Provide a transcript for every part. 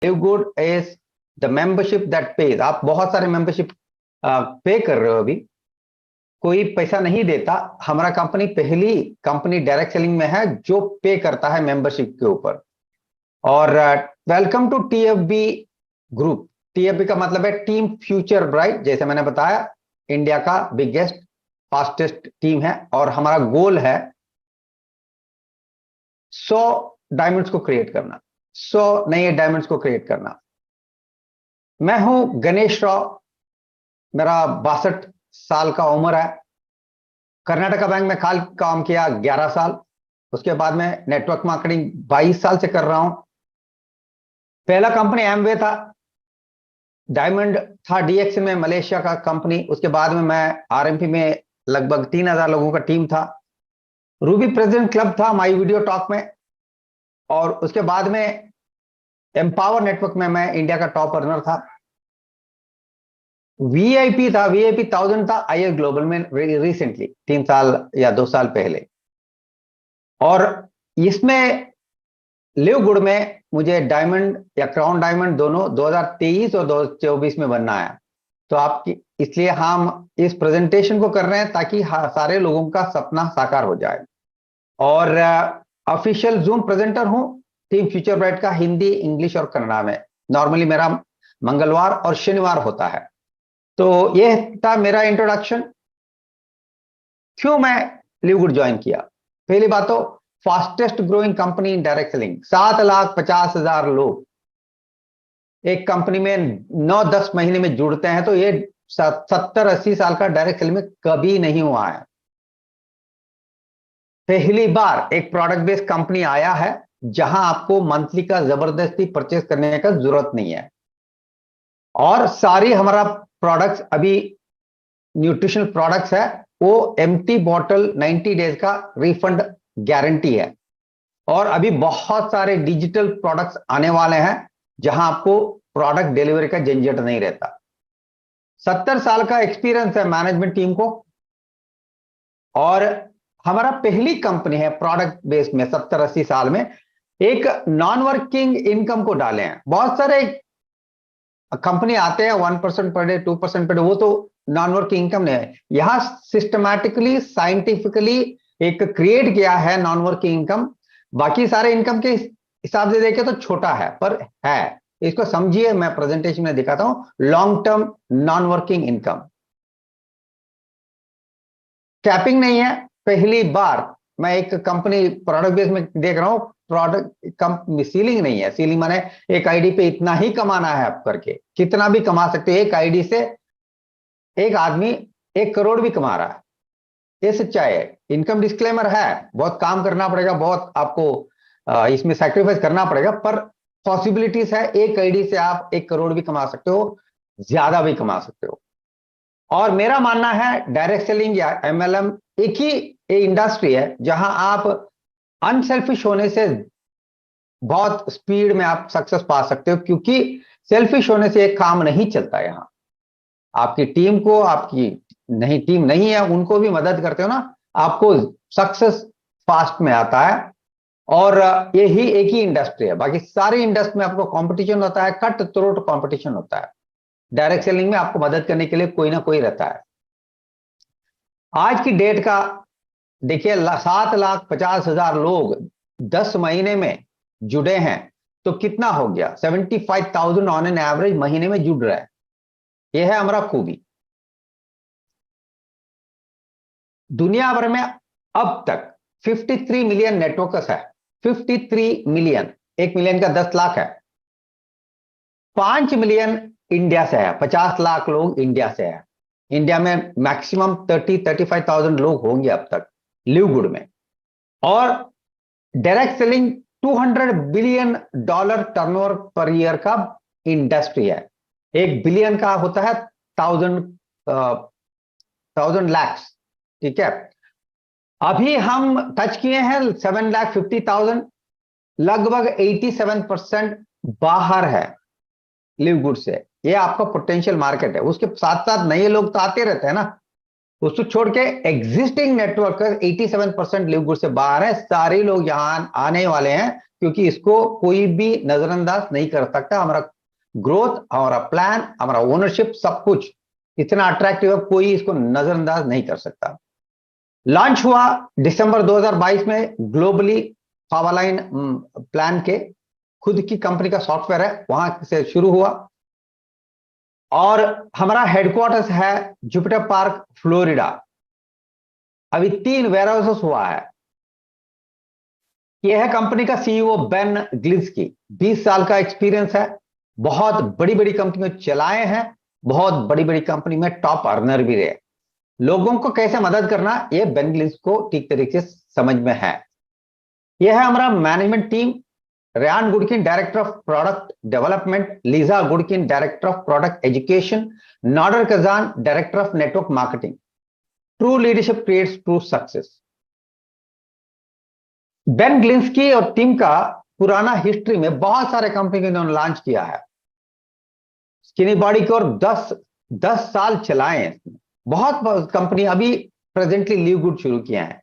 Live good is the membership that page. आप बहुत सारे मेंबरशिप पे कर रहे हो, अभी कोई पैसा नहीं देता। हमारा कंपनी पहली कंपनी डायरेक्ट सेलिंग में है जो पे करता है मेंबरशिप के ऊपर। और वेलकम टू टीएफबी ग्रुप। टीएफबी का मतलब है टीम फ्यूचर ब्राइट। जैसे मैंने बताया, इंडिया का बिगेस्ट फास्टेस्ट टीम है और हमारा गोल है 100 डायमंड्स को क्रिएट करना, 100 नए डायमंड्स को क्रिएट करना। मैं हूं गणेश राव, मेरा 62 साल का उम्र है। कर्नाटका बैंक में काम किया 11 साल। उसके बाद में नेटवर्क मार्केटिंग 22 साल से कर रहा हूं। पहला कंपनी एमवे था, डायमंड था डीएक्स में, मलेशिया का कंपनी। उसके बाद में मैं आरएमपी में लगभग 3000 लोगों का टीम था। रूबी प्रेसिडेंट क्लब था माई वीडियो टॉक में। और उसके बाद में एम्पावर नेटवर्क में मैं इंडिया का टॉप अर्नर था। वीआईपी था, वीआईपी 1000 था आईएस ग्लोबल में रिसेंटली, 3 साल या 2 साल पहले। और इसमें लिव गुड में मुझे डायमंड या क्राउन डायमंड दोनों 2023 और 2024 में बनना है। तो आपकी इसलिए हम इस प्रेजेंटेशन को कर रहे हैं ताकि सारे लोगों का सपना साकार हो जाए। और ऑफिशियल जूम प्रेजेंटर हूं टीम फ्यूचर ब्राइट का, हिंदी, इंग्लिश और कन्नड़ा में। नॉर्मली मेरा मंगलवार और शनिवार होता है। तो यह था मेरा इंट्रोडक्शन। क्यों मैं लिव गुड ज्वाइन किया। पहली बात तो fastest growing company in direct selling, 7,50,000 लोग एक कंपनी में 9-10 महीने में जुड़ते हैं। तो ये 70-80 साल का डायरेक्ट सेलिंग में कभी नहीं हुआ है। पहली बार एक प्रोडक्ट बेस्ड कंपनी आया है जहां आपको मंथली का जबरदस्ती परचेस करने का जरूरत नहीं है। और सारी हमारा प्रोडक्ट्स अभी न्यूट्रिशनल प्रोडक्ट्स है, वो एम्प्टी बॉटल 90 डेज का रिफंड गारंटी है। और अभी बहुत सारे डिजिटल प्रोडक्ट्स आने वाले हैं जहां आपको प्रोडक्ट डिलीवरी का झंझट नहीं रहता। 70 साल का एक्सपीरियंस है मैनेजमेंट टीम को। और हमारा पहली कंपनी है प्रोडक्ट बेस्ड में 70-80 साल में एक नॉन वर्किंग इनकम को डाले हैं। बहुत सारे कंपनी आते हैं 1% पर डे, 2% पर डे, वो तो नॉन वर्किंग इनकम नहीं है। यहां सिस्टमैटिकली साइंटिफिकली एक क्रिएट किया है नॉन वर्किंग इनकम। बाकी सारे इनकम के हिसाब से देखें तो छोटा है, पर है। इसको समझिए, मैं प्रेजेंटेशन में दिखाता हूं। Long term non working income, capping नहीं है। पहली बार मैं एक कंपनी प्रोडक्ट बेस में देख रहा हूं, प्रोडक्ट सीलिंग नहीं है। सीलिंग माने एक आईडी पे इतना ही कमाना है आप करके, कितना भी कमा सकते हो। एक आईडी से एक आदमी 1 करोड़ भी कमा रहा है, ये सच्चाई है। इनकम डिस्क्लेमर है, बहुत काम करना पड़ेगा, बहुत आपको इसमें सैक्रिफाइस करना पड़ेगा, पर पॉसिबिलिटीज है। एक आईडी से आप 1 करोड़ भी कमा सकते हो, ज्यादा भी कमा सकते हो। और मेरा मानना है डायरेक्ट सेलिंग या एमएलएम एक ही इंडस्ट्री है जहां आप अनसेल्फिश होने से बहुत स्पीड में आप सक्सेस पा सकते हो। क्योंकि सेल्फिश होने से एक काम नहीं चलता। यहां आपकी टीम को, आपकी नहीं टीम नहीं है उनको भी मदद करते हो ना, आपको सक्सेस फास्ट में आता है। और यही एक ही इंडस्ट्री है। बाकी सारी इंडस्ट्री में आपको कंपटीशन होता है, कट थ्रोट कंपटीशन होता है। डायरेक्ट सेलिंग में आपको मदद करने के लिए कोई ना कोई रहता है। आज की डेट का देखिए, 7,50,000 लोग 10 महीने में जुड़े हैं। तो कितना हो गया, 75,000 ऑन एन एवरेज महीने में जुड़ रहा है। यह है हमारा खूबी। दुनिया भर में अब तक 53 मिलियन नेटवर्कर्स है। 53 मिलियन, 1 मिलियन का 10 लाख है। 5 मिलियन इंडिया से है, 50 लाख लोग इंडिया से है। इंडिया में मैक्सिमम 30-35,000 लोग होंगे अब तक लिव गुड में। और direct selling $200 billion turnover per year का इंडस्ट्री है। 1 बिलियन का होता है 1000 लैक्स, ठीक है। अभी हम टच किए हैं 7,50,000, लगभग 87% बाहर है लिव गुड से। ये आपका पोटेंशियल मार्केट है। उसके साथ साथ नए लोग तो आते रहते हैं ना, उसको छोड़ के एग्जिस्टिंग नेटवर्क 87% लिव गुड से बाहर है। सारे लोग यहां आने वाले हैं क्योंकि इसको कोई भी नजरअंदाज नहीं कर सकता। हमारा ग्रोथ, हमारा प्लान, हमारा ओनरशिप, सब कुछ इतना अट्रैक्टिव है, कोई इसको नजरअंदाज नहीं कर सकता। लॉन्च हुआ दिसंबर 2022 में ग्लोबली। फावालाइन प्लान के खुद की कंपनी का सॉफ्टवेयर है, वहां से शुरू हुआ और हमारा हेडक्वार्टर्स है जुपिटर पार्क, फ्लोरिडा। अभी 3 वेयरहाउसेस हुआ है। यह है कंपनी का सीईओ बेन ग्लिंस्की, 20 साल का एक्सपीरियंस है, बहुत बड़ी बड़ी कंपनियों चलाए हैं, बहुत बड़ी बड़ी कंपनी में टॉप अर्नर भी रहे। लोगों को कैसे मदद करना, यह बेन ग्लिंस्की को ठीक तरीके से समझ में है। यह है हमारा management team. Ryan Goodkin, director of product development, Lisa Goodkin, director of product education, Nader Kazan, director of network marketing. True leadership creates true success. Ben Glinsky और टीम का पुराना हिस्ट्री में बहुत सारे कंपनी को इन्होंने लॉन्च किया है। स्किनी बॉडी को और 10 साल चलाए हैं। बहुत कंपनी अभी प्रेजेंटली लिव गुड शुरू किया है।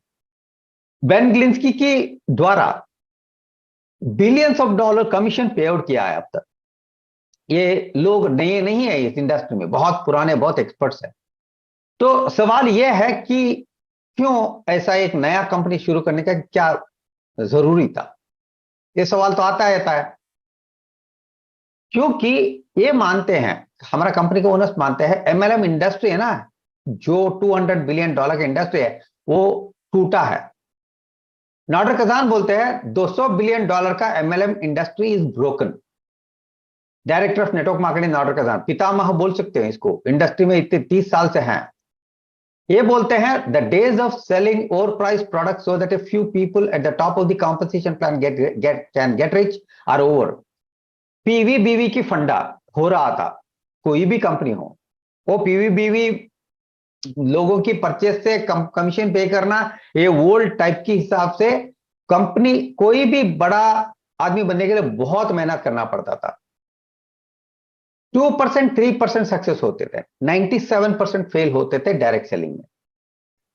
बेन ग्लिंस्की की द्वारा बिलियंस ऑफ डॉलर कमीशन पे आउट किया है अब तक। ये लोग नए नहीं है इस इंडस्ट्री में, बहुत पुराने, बहुत एक्सपर्ट्स हैं। तो सवाल यह है कि क्यों ऐसा एक नया कंपनी शुरू करने का क्या जरूरी था? ये सवाल तो आता है क्योंकि ये मानते हैं, हमारा कंपनी के ओनर्स मानते हैं, एमएलएम इंडस्ट्री है ना, जो $200 बिलियन का इंडस्ट्री है, वो टूटा है। नाडर कजान बोलते हैं 200 बिलियन डॉलर का MLM industry is broken. Director of network marketing Nader Kazan, पितामह बोल सकते हैं इसको, इंडस्ट्री में इतने 30 साल से हैं। ये बोलते हैं the days of selling over price product so that a few people at the top of the compensation plan can get rich are over. PVBV की फंडा हो रहा था, कोई भी कंपनी हो, वो पीवीबीवी लोगों की परचेस से कमीशन पे करना, ये ओल्ड टाइप की हिसाब से कंपनी, कोई भी बड़ा आदमी बनने के लिए बहुत मेहनत करना पड़ता था। 2% 3% सक्सेस होते थे, 97% फेल होते थे डायरेक्ट सेलिंग में,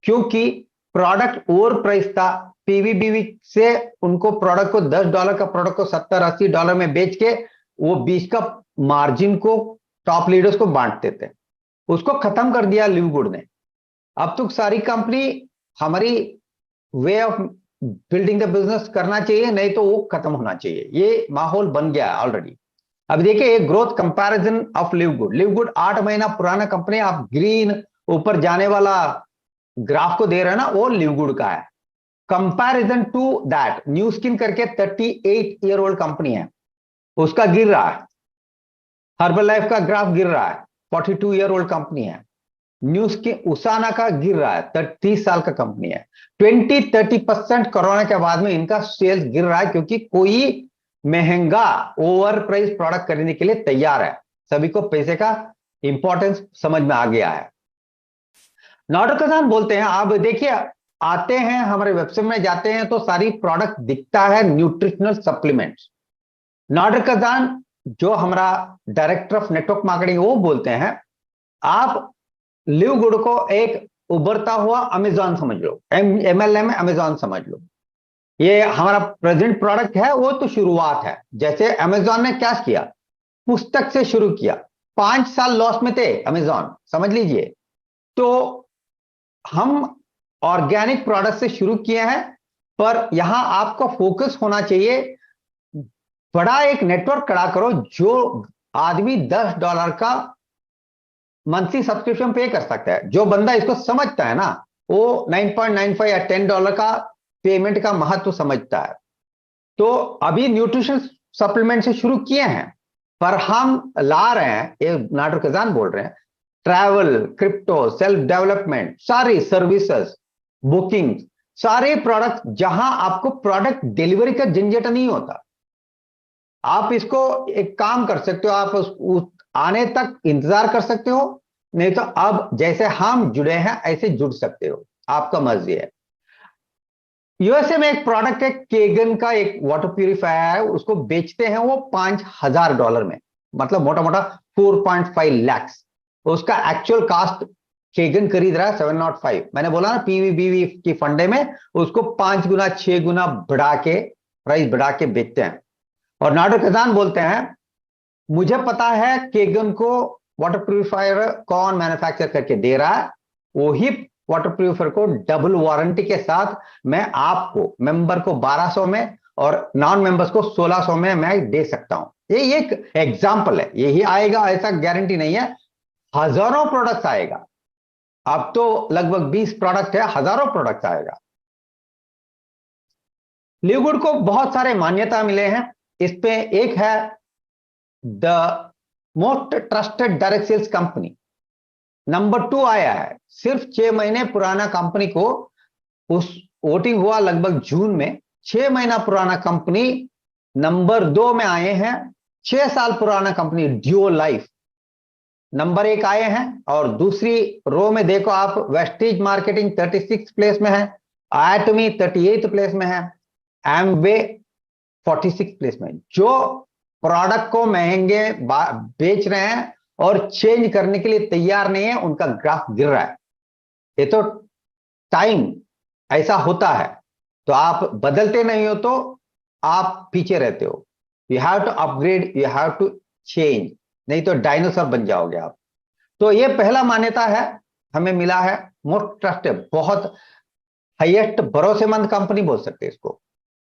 क्योंकि प्रोडक्ट ओवर प्राइस था। पीवीबीवी से उनको प्रोडक्ट को $10 का प्रोडक्ट को $70-80 में बेच के वो 20 का मार्जिन को टॉप लीडर्स को बांटते थे। उसको खत्म कर दिया लिव गुड ने। अब तो सारी कंपनी हमारी way of building the business करना चाहिए, नहीं तो वो खत्म होना चाहिए। ये माहौल बन गया है ऑलरेडी। अब देखिए एक growth comparison of live good. Live good 8 महीना पुराना कंपनी, आप ग्रीन ऊपर जाने वाला ग्राफ को दे रहे हैं ना, वो लिव गुड का है। Comparison to that new skin करके 38 ईयर ओल्ड कंपनी है, उसका गिर रहा है। हर्बल लाइफ का ग्राफ गिर रहा है, 42 ईयर ओल्ड कंपनी है। न्यू स्किन उसाना का गिर रहा है, 30 साल का कंपनी है। 20-30% कोरोना के बाद में इनका सेल्स गिर रहा है, क्योंकि कोई महंगा ओवर प्राइस प्रोडक्ट खरीदने के लिए तैयार है। सभी को पैसे का इंपॉर्टेंस समझ में आ गया है। नाडर कजान बोलते हैं, आप देखिए आते हैं हमारे वेबसाइट में जाते हैं तो सारी प्रोडक्ट दिखता है न्यूट्रिशनल सप्लीमेंट्स। नाडर कजान जो हमारा डायरेक्टर ऑफ नेटवर्क मार्केटिंग, वो बोलते हैं आप लिव गुड को एक उभरता हुआ अमेजॉन समझ लो, एमएलएम अमेजॉन समझ लो। ये हमारा प्रेजेंट प्रोडक्ट है, वो तो शुरुआत है। जैसे अमेजॉन ने क्या किया, पुस्तक से शुरू किया, 5 साल लॉस में थे अमेजॉन, समझ लीजिए। तो हम ऑर्गेनिक प्रोडक्ट से शुरू किए हैं, पर यहां आपका फोकस होना चाहिए, बड़ा एक नेटवर्क खड़ा करो जो आदमी $10 का मंथली सब्सक्रिप्शन पे कर सकता है। जो बंदा इसको समझता है ना, वो 9.95 या $10 का पेमेंट का महत्व समझता है। तो अभी न्यूट्रिशन सप्लीमेंट से शुरू किए हैं, पर हम ला रहे हैं, ये नाडर कजान बोल रहे हैं, ट्रैवल, क्रिप्टो, सेल्फ डेवलपमेंट, सारी सर्विसेज, बुकिंग, सारे प्रोडक्ट, जहां आपको प्रोडक्ट डिलीवरी का झंझट नहीं होता। आप इसको एक काम कर सकते हो, आप उस आने तक इंतजार कर सकते हो, नहीं तो अब जैसे हम जुड़े हैं ऐसे जुड़ सकते हो, आपका मर्जी है। यूएसए में एक प्रोडक्ट है केगन का, एक वाटर प्यूरिफायर है, उसको बेचते हैं वो $5,000 में, मतलब मोटा मोटा 4.5 लाख। उसका एक्चुअल कॉस्ट केगन खरीद रहा है 705। मैंने बोला ना पीवी बीवी की फंडे में उसको 5 गुना 6 गुना बढ़ा के प्राइस बढ़ा के बेचते हैं। और नाडो किसान बोलते हैं मुझे पता है केगन को वाटर प्यूरिफायर कौन मैन्युफैक्चर करके दे रहा है, वही वाटर प्यूरिफायर को डबल वारंटी के साथ मैं आपको मेंबर को 1200 में और नॉन मेंबर्स को 1600 में मैं दे सकता हूं। ये एक एग्जांपल है, यही आएगा ऐसा गारंटी नहीं है, हजारों प्रोडक्ट्स आएगा। अब तो लगभग 20 प्रोडक्ट है, हजारों प्रोडक्ट आएगा। लिवगुड को बहुत सारे मान्यता मिले हैं, इस पे एक है the most trusted direct sales company. Number 2 आया है, सिर्फ 6 महीने पुराना कंपनी को, उस वोटिंग हुआ लगभग जून में, 6 महीना पुराना कंपनी नंबर 2 में आए हैं। 6 साल पुराना कंपनी ड्यूओ लाइफ नंबर 1 आए हैं। और दूसरी रो में देखो आप, वेस्टेज मार्केटिंग 36 प्लेस में है, एटमी 38 प्लेस में है, एमवे 46 प्लेस में। जो प्रोडक्ट को महंगे बेच रहे हैं और चेंज करने के लिए तैयार नहीं है, उनका ग्राफ गिर रहा है। ये तो टाइम ऐसा होता है, तो आप बदलते नहीं हो तो आप पीछे रहते हो। You have to upgrade, you have to change, नहीं तो डायनासोर बन जाओगे आप। तो ये पहला मान्यता है हमें मिला है, मोस्ट ट्रस्टेड, बहुत हाईएस्ट भरोसेमंद कंपनी बोल सकते हैं इसको।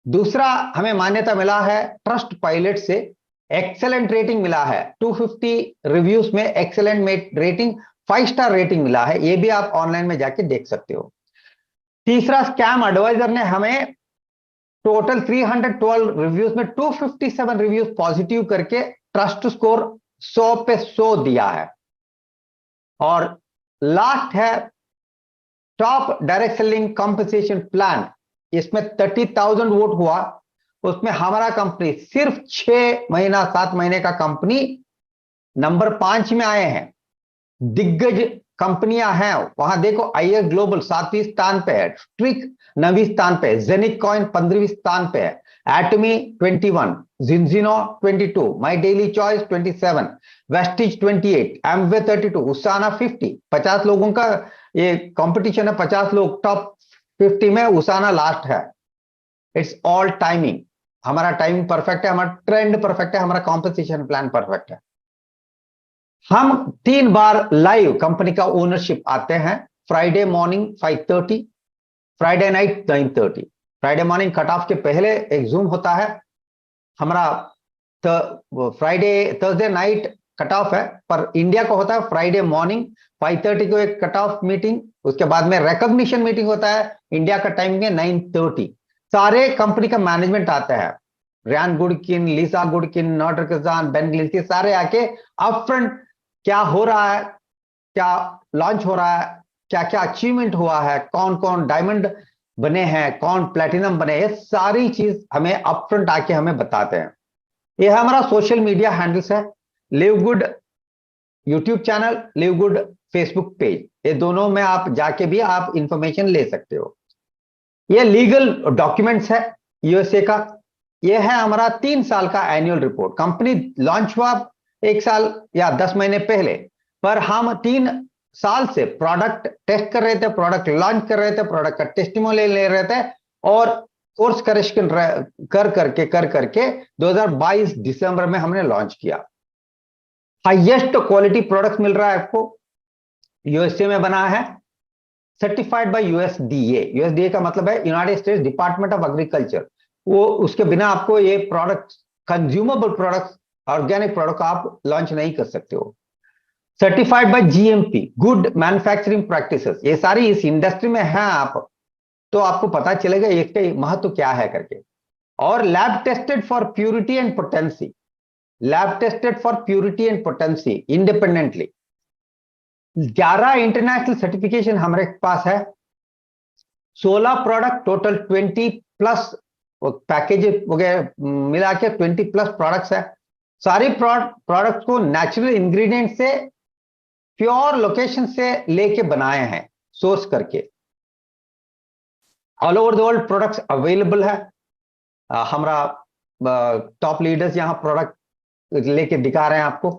दूसरा हमें मान्यता मिला है ट्रस्ट पायलट से, एक्सेलेंट रेटिंग मिला है, 250 रिव्यूज में एक्सेलेंट रेटिंग, 5 स्टार रेटिंग मिला है। ये भी आप ऑनलाइन में जाके देख सकते हो। तीसरा, स्कैम एडवाइजर ने हमें टोटल 312 रिव्यूज में 257 रिव्यूज पॉजिटिव करके ट्रस्ट स्कोर 100 पे 100 दिया है। और लास्ट है top direct selling compensation plan, इसमें 30,000 वोट हुआ, उसमें हमारा कंपनी सिर्फ 6 महीना 7 महीने का कंपनी नंबर 5 में आए हैं। दिग्गज कंपनियां हैं वहां देखो, आईएस ग्लोबल 7वीं स्थान पे है, ट्रिक 9वीं स्थान पे है, जेनिक कॉइन 15वीं स्थान पे है, एटमी 21, जिंजिनो 22, my daily choice 27, Vestige 28, Amway 32, उसाना 50। 50 लोगों का ये कंपटीशन है, 50 लोग टॉप 50 में, उसाना लास्ट है। इट्स ऑल टाइमिंग, हमारा टाइमिंग परफेक्ट है, हमारा ट्रेंड परफेक्ट है, हमारा कॉम्पनसेशन प्लान परफेक्ट है। हम 3 बार लाइव कंपनी का ओनरशिप आते हैं, Friday morning 5:30, Friday night 9:30। Friday morning cut off के पहले एक जूम होता है हमारा, Friday Thursday night cut off है, पर इंडिया का होता है फ्राइडे मॉर्निंग 5:30 को एक कट ऑफ मीटिंग, उसके बाद में रिकॉग्निशन मीटिंग होता है, इंडिया का टाइमिंग है 9:30। सारे कंपनी का मैनेजमेंट आता है, रियान गुडकिन, लिसा गुडकिन, नाडर किसान, बेन ग्लिंसी, सारे आके अपफ्रंट क्या हो रहा है, क्या लॉन्च हो रहा है, क्या क्या अचीवमेंट हुआ है, कौन कौन डायमंड बने हैं, कौन प्लेटिनम बने, ये सारी चीज हमें अपफ्रंट आके हमें बताते हैं। ये हमारा सोशल मीडिया हैंडल्स है, लिवगुड यूट्यूब चैनल, लिवगुड फेसबुक पेज, ये दोनों में आप जाके भी आप इंफॉर्मेशन ले सकते हो। ये लीगल डॉक्यूमेंट्स है यूएसए का। ये है हमारा 3 साल का एनुअल रिपोर्ट। कंपनी लॉन्च हुआ 1 साल या 10 महीने पहले, पर हम 3 साल से प्रोडक्ट टेस्ट कर रहे थे, प्रोडक्ट लॉन्च कर रहे थे, प्रोडक्ट का टेस्टिमोनियल ले रहे थे, और कोर्स करेक्शन कर करके 2022 दिसंबर में हमने लॉन्च किया। हाईएस्ट क्वालिटी प्रोडक्ट मिल रहा है आपको, यूएसए में बना है, सर्टिफाइड बाय यूएसडीए। यूएसडीए का मतलब है United states department of agriculture. वो उसके बिना आपको ये product, consumable product, organic product आप लॉन्च नहीं कर सकते हो। Certified by GMP, good manufacturing practices. ये सारी इस इंडस्ट्री में है आप, तो आपको पता चलेगा इसका महत्व क्या है करके। और lab tested for purity and potency, lab tested for purity and potency independently. 11 international certification हमारे पास है, 16 प्रोडक्ट, टोटल 20+ पैकेज वगैरह मिला के 20+ प्रोडक्ट्स है। सारी प्रोडक्ट्स को नेचुरल इंग्रेडिएंट से, प्योर लोकेशन से लेके बनाए हैं, सोर्स करके। All over the world products available है। हमारा टॉप लीडर्स यहाँ प्रोडक्ट लेके दिखा रहे हैं आपको।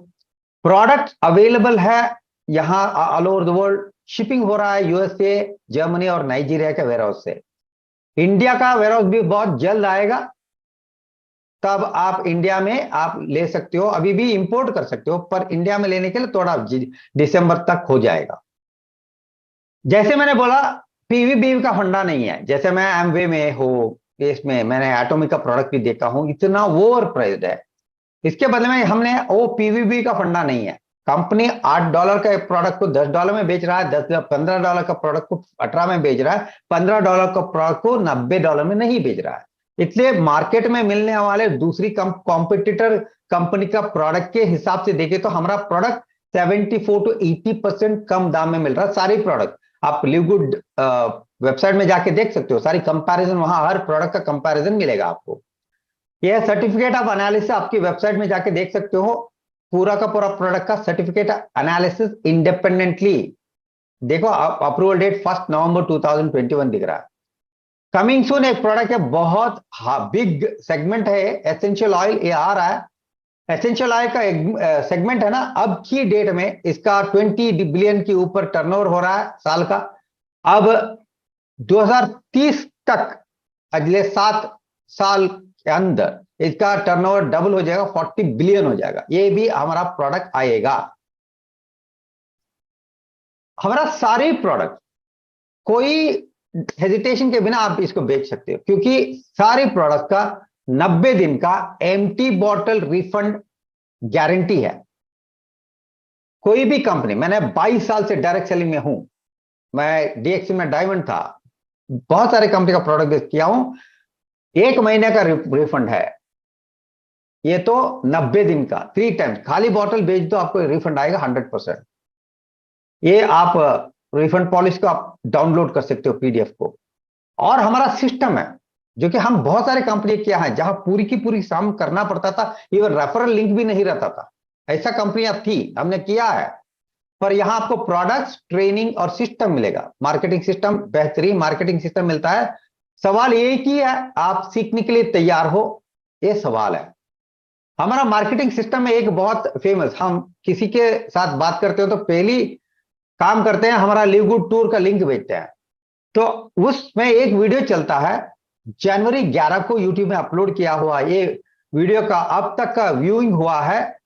प्रोडक्ट अवेलेबल है यहाँ all over the world, shipping हो रहा है यूएसए, जर्मनी और नाइजीरिया के वेयरहाउस से। इंडिया का वेयरहाउस भी बहुत जल्द आएगा, तब आप इंडिया में आप ले सकते हो, अभी भी इंपोर्ट कर सकते हो, पर इंडिया में लेने के लिए थोड़ा दिसंबर तक हो जाएगा। जैसे मैंने बोला, पीवीबी का फंडा नहीं है। जैसे मैं एमवे में हो, इसमें मैंने एटॉमिक का प्रोडक्ट भी देखा हूं, इतना ओवर प्राइस्ड है। इसके बदले में हमने वो पीवीबी का फंडा नहीं है। कंपनी $8 का एक प्रोडक्ट को $10 में बेच रहा है, $15 का प्रोडक्ट को 18 में बेच रहा है, $15 का प्रोडक्ट को $90 में नहीं बेच रहा है। इसलिए मार्केट में मिलने वाले दूसरी कॉम्पिटिटर कंपनी का प्रोडक्ट के हिसाब से देखें तो हमारा प्रोडक्ट 74 to 80% कम दाम में मिल रहा है। सारे प्रोडक्ट आप लिवगुड वेबसाइट में जाके देख सकते हो, सारी कंपैरिजन, वहां हर प्रोडक्ट का कंपैरिजन मिलेगा आपको। यह सर्टिफिकेट ऑफ एनालिसिस आपकी वेबसाइट में जाके देख सकते हो, पूरा का पूरा प्रोडक्ट का सर्टिफिकेट एनालिसिस इंडिपेंडेंटली। देखो, अप्रूवल डेट 1 नवंबर 2021 दिख रहा है। कमिंग सून एक प्रोडक्ट है, बहुत बिग सेगमेंट है, एसेंशियल ऑयल, ये आ रहा है। एसेंशियल ऑयल का सेगमेंट है ना, अब की डेट में इसका 20 बिलियन के ऊपर टर्नओवर हो रहा है साल का। अब 2030 तक, अगले 7 साल के अंदर इसका टर्नओवर डबल हो जाएगा, 40 बिलियन हो जाएगा। ये भी हमारा प्रोडक्ट आएगा। हमारा सारे प्रोडक्ट कोई हेजिटेशन के बिना आप इसको बेच सकते हो, क्योंकि सारे प्रोडक्ट का 90 दिन का एम्प्टी बॉटल रिफंड गारंटी है। कोई भी कंपनी, मैंने 22 साल से डायरेक्ट सेलिंग में हूं, मैं डीएक्सी में डायमंड था, बहुत सारे कंपनी का प्रोडक्ट बेच किया हूं, 1 महीने का रिफंड है। ये तो 90 दिन का 3 टाइम्स, खाली बॉटल बेच दो आपको रिफंड आएगा 100%। ये आप रिफंड पॉलिसी को आप डाउनलोड कर सकते हो, पीडीएफ को। और हमारा सिस्टम है, जो कि हम बहुत सारे कंपनी किया है, जहां पूरी की पूरी काम करना पड़ता था, इवन रेफरल लिंक भी नहीं रहता था, ऐसा कंपनियां थी, हमने किया है। पर यहां आपको प्रोडक्ट्स, ट्रेनिंग और सिस्टम मिलेगा, मार्केटिंग सिस्टम, बेहतरीन मार्केटिंग सिस्टम मिलता है। सवाल ये कि है आप सीखने के लिए तैयार हो, ये सवाल है। हमारा मार्केटिंग सिस्टम में एक बहुत फेमस, हम किसी के साथ बात करते हो तो पहली काम करते हैं, हमारा लिवगुड टूर का लिंक भेजते हैं। तो उसमें एक वीडियो चलता है, जनवरी 11 को यूट्यूब में अपलोड किया हुआ। ये वीडियो का अब तक का व्यूइंग हुआ है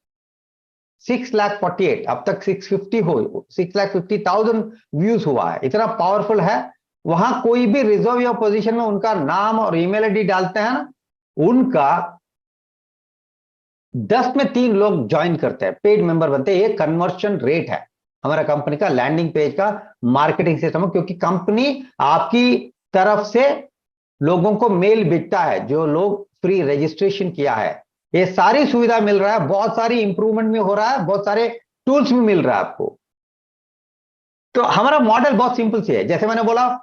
6,48,000, अब तक 650,000 व्यूज हुआ है। इतना पावरफुल है। वहां कोई भी रिजर्व या पोजीशन में उनका नाम और ईमेल आईडी डालते हैं ना, उनका 10 में 3 लोग ज्वाइन करते हैं, पेड मेंबर बनते हैं। ये कन्वर्शन रेट है हमारा कंपनी का, लैंडिंग पेज का मार्केटिंग सिस्टम, क्योंकि कंपनी आपकी तरफ से लोगों को मेल भेजता है, जो लोग फ्री रजिस्ट्रेशन किया है। ये सारी सुविधा मिल रहा है, बहुत सारी इंप्रूवमेंट में हो रहा है, बहुत सारे टूल्स भी मिल रहा है आपको। तो हमारा मॉडल बहुत सिंपल सी है। जैसे मैंने बोला,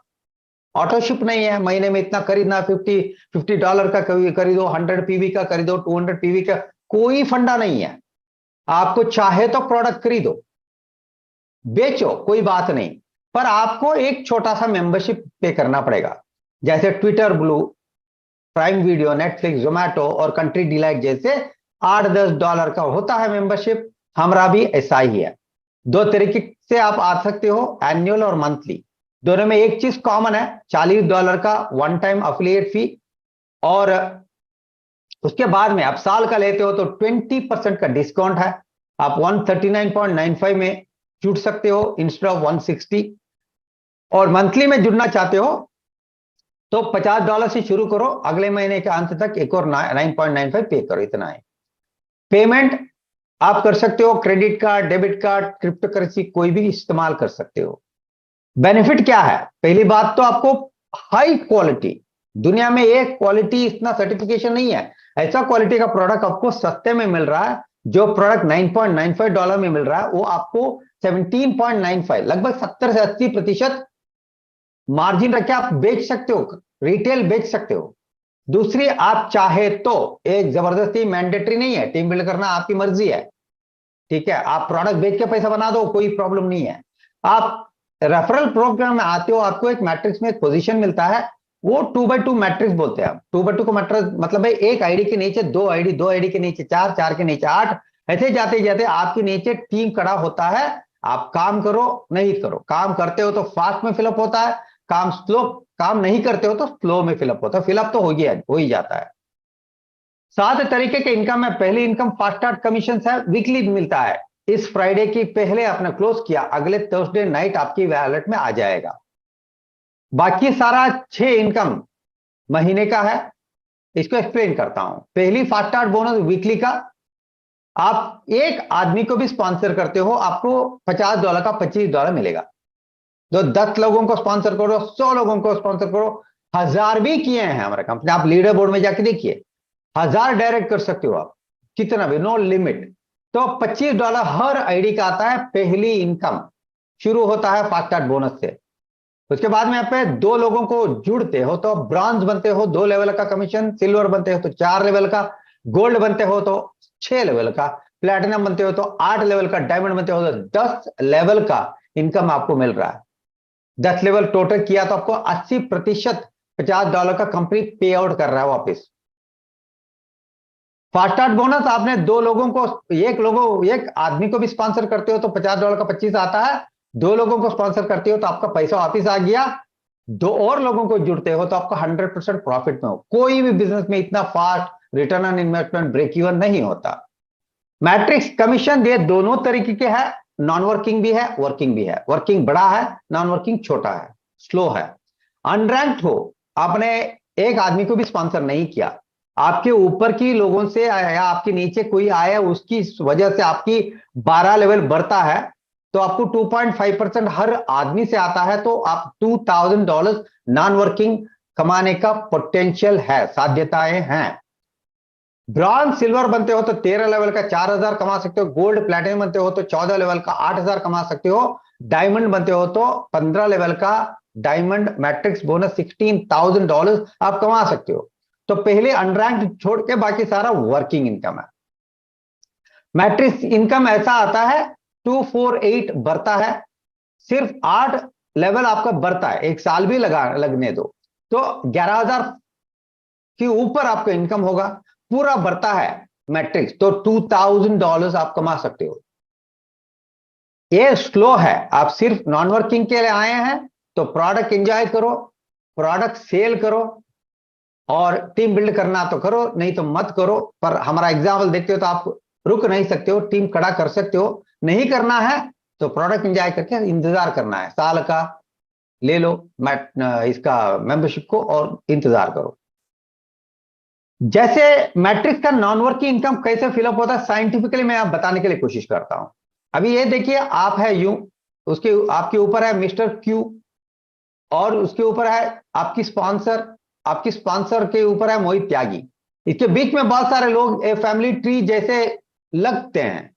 ऑटोशिप नहीं है, महीने में इतना खरीदना, $50 का खरीदो, 100 पीवी का खरीदो, 200 पीवी का, कोई फंडा नहीं है। आपको चाहे तो प्रोडक्ट खरीदो, बेचो, कोई बात नहीं, पर आपको एक छोटा सा मेंबरशिप पे करना पड़ेगा। जैसे Twitter blue, prime video, Netflix, Zomato और कंट्री डिलाइट जैसे $8-10 का होता है मेंबरशिप। हमारा भी ऐसा ही है। 2 तरीके से आप आ सकते हो, एनुअल और मंथली। दोनों में एक चीज कॉमन है, $40 का वन टाइम अफिलिएट फी, और उसके बाद में आप साल का लेते हो तो 20% का डिस्काउंट है। आप 139.95 में जुड़ सकते हो इंस्टेड ऑफ 160। और मंथली में जुड़ना चाहते हो तो $50 से शुरू करो, अगले महीने के अंत तक एक और 9.95 पे करो, इतना है। पेमेंट आप कर सकते हो, credit card, debit card, crypto currency कोई भी इस्तेमाल कर सकते हो। बेनिफिट क्या है? पहली बात तो आपको हाई क्वालिटी, दुनिया में एक क्वालिटी इतना सर्टिफिकेशन नहीं है, ऐसा क्वालिटी का प्रोडक्ट आपको सस्ते में मिल रहा है। जो प्रोडक्ट $9.95 में मिल रहा है, वो आपको 17.95, लगभग 70 से 80% मार्जिन रख के आप बेच सकते हो, रिटेल बेच सकते हो। दूसरी, आप चाहे तो, एक जबरदस्ती मैंडेटरी नहीं है, टीम बिल्ड करना आपकी मर्जी है, ठीक है, आप प्रोडक्ट बेच के पैसा बना दो, कोई प्रॉब्लम नहीं है। आप रेफरल प्रोग्राम में आते हो, आपको एक मैट्रिक्स में एक पोजीशन मिलता है, वो 2x2 मैट्रिक्स बोलते हैं। 2x2 को मैट्रिक्स मतलब है, एक आईडी के नीचे 2 आईडी, 2 आईडी के नीचे 4, 4 के नीचे 8, ऐसे जाते जाते आपके नीचे टीम खड़ा होता है। आप काम करो नहीं करो, काम करते हो तो फास्ट में फिलअप होता है, काम नहीं करते हो तो स्लो में फिलअप होता है, फिलअप तो हो ही जाता है। 7 तरीके के इनकम है। पहली इनकम फास्ट स्टार्ट कमीशन है, वीकली मिलता है। इस फ्राइडे की पहले आपने क्लोज किया, अगले थर्सडे नाइट आपकी वैलेट में आ जाएगा। बाकी सारा 6 इनकम महीने का है, इसको एक्सप्लेन करता हूं। पहली फास्ट स्टार्ट बोनस वीकली का, आप एक आदमी को भी स्पॉन्सर करते हो, आपको $50 का $25 मिलेगा। तो 10 लोगों को स्पॉन्सर करो, 100 लोगों को स्पॉन्सर करो, 1000 भी किए हैं हमारे कंपनी, आप लीडर बोर्ड में जाके देखिए, 1000 डायरेक्ट कर सकते हो आप, कितना भी, नो लिमिट। तो $25 हर आईडी का आता है। पहली इनकम शुरू होता है फास्ट स्टार्ट बोनस से। उसके बाद में यहाँ पे 2 लोगों को जुड़ते हो तो ब्रॉन्ज बनते हो, 2 लेवल का कमीशन, सिल्वर बनते हो तो 4 लेवल का, गोल्ड बनते हो तो 6 लेवल का, प्लेटिनम बनते हो तो 8 लेवल का, डायमंड बनते हो तो 10 लेवल का इनकम आपको मिल रहा है। 10 लेवल टोटल किया तो आपको 80% $50 का कंपनी पे आउट कर रहा है वापिस। फास्ट स्टार्ट बोनस आपने 2 लोगों को, एक आदमी को भी स्पॉन्सर करते हो तो $50 का 25 आता है, 2 लोगों को स्पॉन्सर करते हो तो आपका पैसा वापिस आ गया, 2 और लोगों को जुड़ते हो तो आपका 100% प्रॉफिट में हो। कोई भी बिजनेस में इतना fast return on investment break even नहीं होता। मैट्रिक्स कमीशन ये दोनों तरीके के है, नॉन वर्किंग भी है, वर्किंग भी है। वर्किंग बड़ा है, नॉन वर्किंग छोटा है, स्लो है। अनरैंक्ड हो, आपने एक आदमी को भी स्पॉन्सर नहीं किया, आपके ऊपर की लोगों से या आपके नीचे कोई आया, उसकी वजह से आपकी 12 लेवल बढ़ता है तो आपको 2.5% हर आदमी से आता है, तो आप $2000 नॉन वर्किंग कमाने का पोटेंशियल है, साध्यताएं हैं। ब्रॉन्ज सिल्वर बनते हो तो 13 लेवल का 4000 कमा सकते हो, गोल्ड प्लैटिनम बनते हो तो 14 लेवल का 8000 कमा सकते हो, डायमंड बनते हो तो 15 लेवल का डायमंड मैट्रिक्स बोनस $16,000 आप कमा सकते हो। तो पहले अनरैंक्ड छोड़ के बाकी सारा वर्किंग इनकम है। मैट्रिक्स इनकम ऐसा आता है 248 बढ़ता है, सिर्फ 8 लेवल आपका बढ़ता है, एक साल भी लगने दो तो 11000 के ऊपर आपका इनकम होगा, पूरा बढ़ता है मैट्रिक्स तो $2000 आप कमा सकते हो। ये स्लो है, आप सिर्फ नॉन वर्किंग के लिए आए हैं तो प्रोडक्ट एंजॉय करो, प्रोडक्ट सेल करो, और टीम बिल्ड करना तो करो, नहीं तो मत करो। पर हमारा एग्जाम्पल देखते हो तो आप रुक नहीं सकते हो, टीम खड़ा कर सकते हो। नहीं करना है तो प्रोडक्ट एंजॉय करके इंतजार करना है, साल का ले लो इसका मेंबरशिप को और इंतजार करो। जैसे मैट्रिक्स का नॉन वर्किंग इनकम कैसे फिलअप होता है साइंटिफिकली मैं आप बताने के लिए कोशिश करता हूं। अभी ये देखिए, आप है यू, उसके आपके ऊपर है मिस्टर क्यू, और उसके ऊपर है आपकी स्पॉन्सर के ऊपर है मोहित त्यागी। इसके बीच में बहुत सारे लोग फैमिली ट्री जैसे लगते हैं,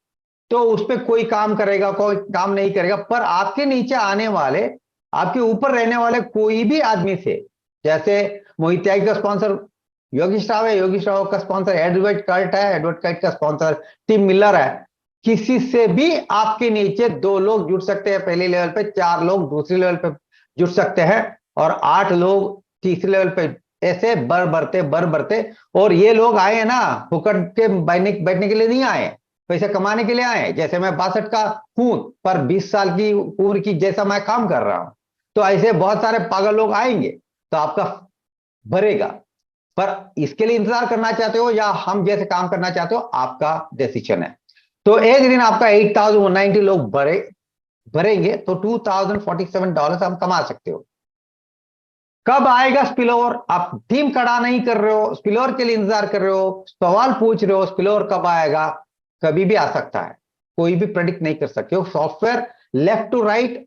तो उस पर कोई काम करेगा कोई काम नहीं करेगा, पर आपके नीचे आने वाले, आपके ऊपर रहने वाले कोई भी आदमी से, जैसे मोहित त्यागी का स्पॉन्सर योगेश राव है, योगेश राव का स्पॉन्सर एडवर्ड कर्ट है, एडवर्ड कर्ट का स्पॉन्सर टिम मिलर है, किसी से भी आपके नीचे 2 लोग जुड़ सकते हैं पहले लेवल पे, 4 लोग दूसरे लेवल पे जुड़ सकते हैं, और 8 लोग तीसरे लेवल पे, ऐसे बढ़ बढ़ते। और ये लोग आए हैं ना फुकट के बैठने के लिए नहीं आए, पैसे कमाने के लिए आए। जैसे मैं 62 का हूं पर 20 साल की उम्र की जैसा मैं काम कर रहा हूं, तो ऐसे बहुत सारे पागल लोग आएंगे तो आपका भरेगा। पर इसके लिए इंतजार करना चाहते हो या हम जैसे काम करना चाहते हो, आपका डिसीजन है। तो एक दिन आपका 8190 लोग भरेंगे तो $2047 आप कमा सकते हो। कब आएगा स्पिलओवर? आप टीम खड़ा नहीं कर रहे हो, स्पिलओवर के लिए इंतजार कर रहे हो, सवाल पूछ रहे हो स्पिलओवर कब आएगा, कभी भी आ सकता है, कोई भी प्रेडिक्ट नहीं कर सकते हो। Software left to right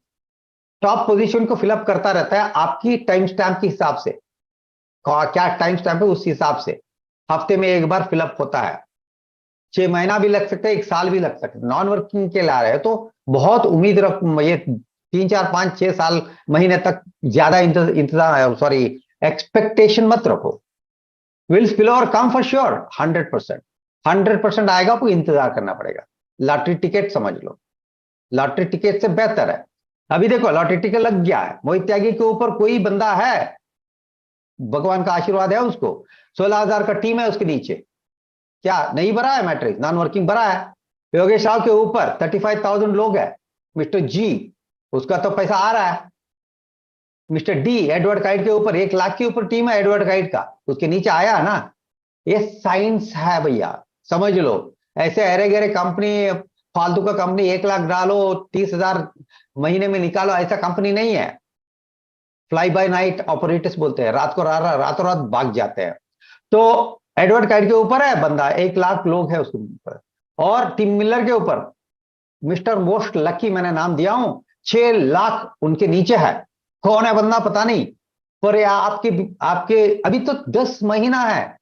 top position को फिलअप करता रहता है आपकी टाइम स्टैम्प के हिसाब से, क्या टाइम स्टैम्प है उस हिसाब से हफ्ते में एक बार फिलअप होता है। 6 महीना भी लग सकता है, 1 साल भी लग सकता है। नॉन वर्किंग के ला रहे हो तो बहुत उम्मीद रख, ये 3 4 5 6 साल महीने तक ज्यादा इंतजार सॉरी एक्सपेक्टेशन मत रखो। Will spill over come for sure, 100% आएगा, आपको इंतजार करना पड़ेगा। लॉटरी टिकट समझ लो, लॉटरी टिकट से बेहतर है। अभी देखो लॉटरी टिकट लग गया है, मोहित त्यागी के ऊपर कोई बंदा है, भगवान का आशीर्वाद है उसको, 16,000 का टीम है उसके नीचे, क्या नहीं भरा है मैट्रिक्स, नॉन वर्किंग भरा है। योगेश राव के ऊपर 35,000 लोग है, मिस्टर जी, उसका तो पैसा आ रहा है। मिस्टर डी, एडवर्ड काइट के ऊपर 1 लाख के ऊपर टीम है एडवर्ड काइट का, उसके नीचे आया ना। ये साइंस है भैया, समझ लो। ऐसे अरे गहरे कंपनी, फालतू का कंपनी 1 लाख डालो 30,000 महीने में निकालो, ऐसा कंपनी नहीं है। फ्लाई बाय नाइट ऑपरेटर्स बोलते हैं, रात को रातों रात भाग जाते हैं। तो एडवर्ड काइट के ऊपर है बंदा, 1 लाख लोग है उसके ऊपर। और टिम मिलर के ऊपर मिस्टर मोस्ट लकी, मैंने नाम दिया हूं, 6 लाख उनके नीचे है। कौन है बंदा पता नहीं, पर आपके आपके अभी तो 10 महीना है,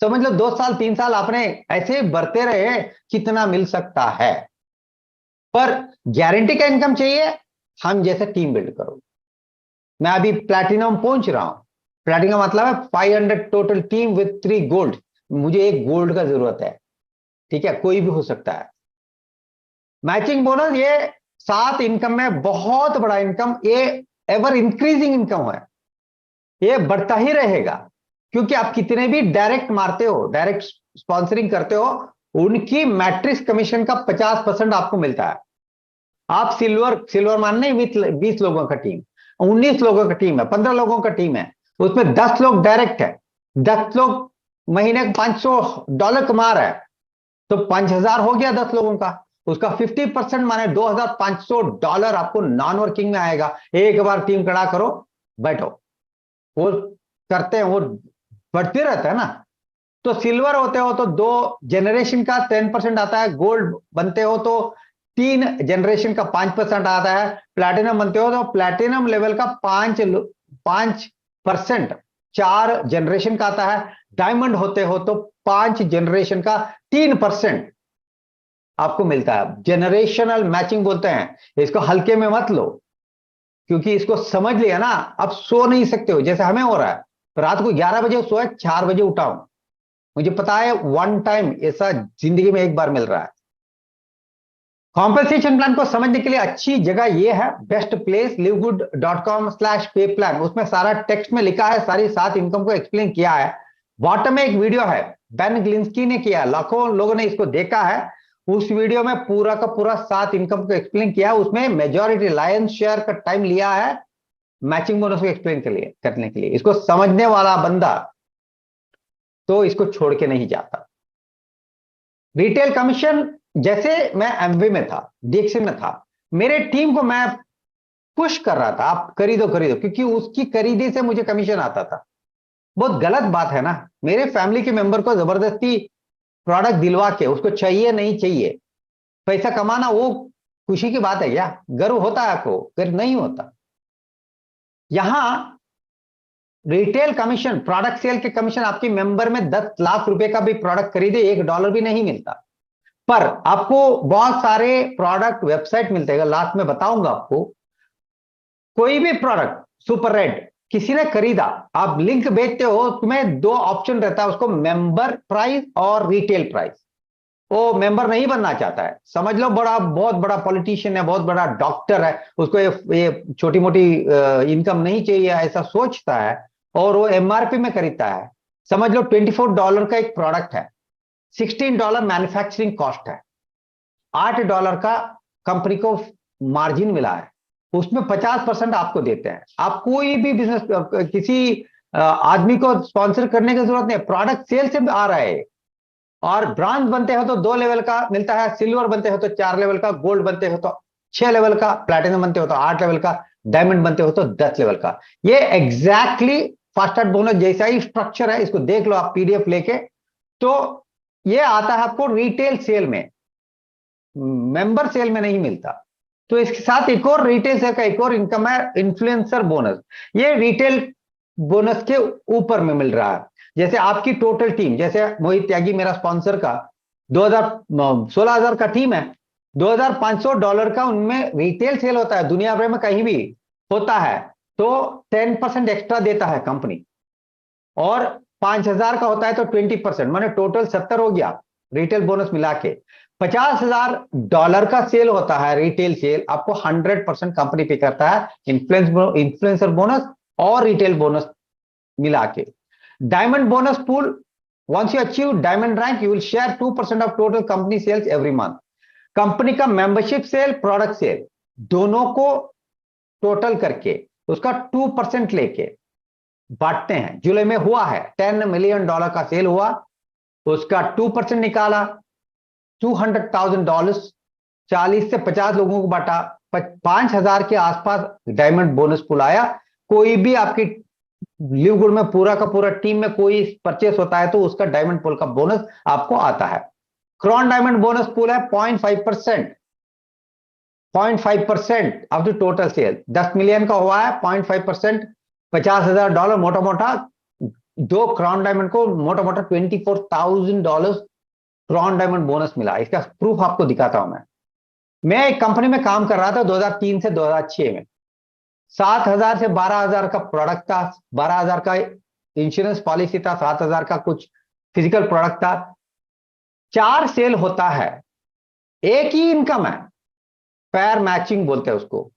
समझ लो 2 साल 3 साल आपने ऐसे बढ़ते रहे, कितना मिल सकता है। पर गारंटी का इनकम चाहिए, हम जैसे टीम बिल्ड करो। मैं अभी प्लैटिनम पहुंच रहा हूं। प्लैटिनम मतलब है 500 टोटल टीम विथ 3 गोल्ड। मुझे 1 गोल्ड का जरूरत है, ठीक है, कोई भी हो सकता है। मैचिंग बोनस, ये 7 इनकम में बहुत बड़ा इनकम, ये एवर इंक्रीजिंग इनकम है, ये बढ़ता ही रहेगा। क्योंकि आप कितने भी डायरेक्ट मारते हो, डायरेक्ट स्पॉन्सरिंग करते हो, उनकी मैट्रिक्स कमीशन का 50% आपको मिलता है। आप सिल्वर सिल्वर मान नहीं, 20 लोगों का टीम, 19 लोगों का टीम है, 15 लोगों का टीम है, उसमें 10 लोग डायरेक्ट है, 10 लोग महीने का $500 कमा रहा है, तो 5,000 हो गया 10 लोगों का। उसका 50% माने $2,500 आपको नॉन वर्किंग में आएगा। एक बार टीम खड़ा करो, बैठो, वो करते हैं, वो बढ़ते रहता है ना। तो सिल्वर होते हो तो 2 जनरेशन का 10% आता है, गोल्ड बनते हो तो 3 जनरेशन का 5% आता है, प्लैटिनम बनते हो तो प्लैटिनम लेवल का 5% 4 जनरेशन का आता है, डायमंड होते हो तो 5 जनरेशन का 3% आपको मिलता है। जनरेशनल मैचिंग बोलते हैं इसको, हल्के में मत लो, क्योंकि इसको समझ लिया ना, अब सो नहीं सकते हो जैसे हमें हो रहा है। रात को 11 बजे सोए, 4 बजे उठाऊं, मुझे पता है वन टाइम ऐसा जिंदगी में एक बार मिल रहा है। कॉम्पेंसेशन प्लान को समझने के लिए अच्छी जगह यह है बेस्ट प्लेस livegood.com/पे प्लान। उसमें सारा टेक्स्ट में लिखा है, सारी 7 इनकम को एक्सप्लेन किया है। बॉटम में एक वीडियो है, बेन ग्लिंस्की ने किया, लाखों लोगों ने इसको देखा है। उस वीडियो में पूरा का पूरा 7 इनकम को एक्सप्लेन किया है। उसमें मेजॉरिटी लायंस शेयर का टाइम लिया है मैचिंग बोनस को एक्सप्लेन करने के लिए। इसको समझने वाला बंदा तो इसको छोड़ के नहीं जाता। रिटेल कमीशन, जैसे मैं एमवे में था, डीएक्सी में था, मेरे टीम को मैं पुश कर रहा था, आप खरीदो खरीदो, क्योंकि उसकी खरीदी से मुझे कमीशन आता था। बहुत गलत बात है ना, मेरे फैमिली के मेंबर को जबरदस्ती प्रोडक्ट दिलवा के, उसको चाहिए नहीं चाहिए, पैसा कमाना वो खुशी की बात है क्या? गर्व होता है आपको? गर्व नहीं होता। यहां रिटेल कमीशन, प्रोडक्ट सेल के कमीशन, आपकी मेंबर में 10 लाख रुपए का भी प्रोडक्ट खरीदे $1 भी नहीं मिलता। पर आपको बहुत सारे प्रोडक्ट वेबसाइट मिलते हैं, लास्ट में बताऊंगा आपको। कोई भी प्रोडक्ट सुपर रेड किसी ने खरीदा, आप लिंक भेजते हो, तुम्हें 2 ऑप्शन रहता है उसको, मेंबर प्राइस और रिटेल प्राइस। वो मेंबर नहीं बनना चाहता है, समझ लो बड़ा, बहुत बड़ा पॉलिटिशियन है, बहुत बड़ा डॉक्टर है, उसको ये छोटी मोटी इनकम नहीं चाहिए ऐसा सोचता है, और वो एमआरपी में खरीदता है। समझ लो $24 का एक प्रोडक्ट है, $16 मैन्युफैक्चरिंग कॉस्ट है, $8 का कंपनी को मार्जिन मिला है, उसमें 50% आपको देते हैं। आप कोई भी बिजनेस, किसी आदमी को स्पॉन्सर करने की जरूरत नहीं, प्रोडक्ट सेल से आ रहा है। और ब्रॉन्ज बनते हो तो 2 लेवल का मिलता है, सिल्वर बनते हो तो 4 लेवल का, गोल्ड बनते हो तो 6 लेवल का, प्लैटिनम बनते हो तो 8 लेवल का, डायमंड बनते हो तो 10 लेवल का। ये एग्जैक्टली फास्ट बोनस जैसा ही स्ट्रक्चर है, इसको देख लो आप पीडीएफ लेके। तो ये आता है आपको रिटेल सेल में, मेंबर सेल में नहीं मिलता। तो इसके साथ एक और रिटेल सेल का एक और इनकम है, इन्फ्लुएंसर बोनस। ये रिटेल बोनस के ऊपर में मिल रहा है। जैसे आपकी टोटल टीम, जैसे मोहित त्यागी मेरा स्पॉन्सर का 16,000 का टीम है, $2,500 का उनमें रिटेल सेल होता है, दुनिया भर में कहीं भी होता है तो 10% एक्स्ट्रा देता है कंपनी, और 5,000 का होता है तो 20%, माने टोटल 70 हो गया रिटेल बोनस मिला के। $50,000 का सेल होता है रिटेल सेल, आपको 100% कंपनी पे करता है, इन्फ्लुएंसर बोनस और रिटेल बोनस मिला के। Diamond bonus pool, once you achieve diamond rank you will share 2% of total company sales every month। Company का मेंबरशिप सेल, प्रोडक्ट सेल, दोनों को टोटल करके उसका 2% लेके बांटते हैं। जुलाई में हुआ है $10 मिलियन का सेल हुआ, उसका 2% निकाला, $200,000, 40 से 50 लोगों को बांटा, 5,000 के आसपास डायमंड बोनस पुल आया। कोई भी आपकी लिव गुड में पूरा का पूरा टीम में कोई परचेस होता है तो उसका डायमंड पुल का बोनस आपको आता है। क्रॉन डायमंड बोनस पुल है 0.5%, 0.5% of the total sale. 10 million का हुआ है, 0.5%, $50,000 मोटा मोटा। दो क्रॉन डायमंड को मोटा मोटा $24,000 क्रॉन डायमंड बोनस मिला। इसका प्रूफ आपको दिखाता हूं। मैं एक कंपनी में काम कर रहा था 2003 से 2006 में। 7,000 से 12,000 का प्रोडक्ट था, 12,000 का इंश्योरेंस पॉलिसी था, 7,000 का कुछ फिजिकल प्रोडक्ट था। 4 सेल होता है, एक ही इनकम है, पैर मैचिंग बोलते हैं उसको,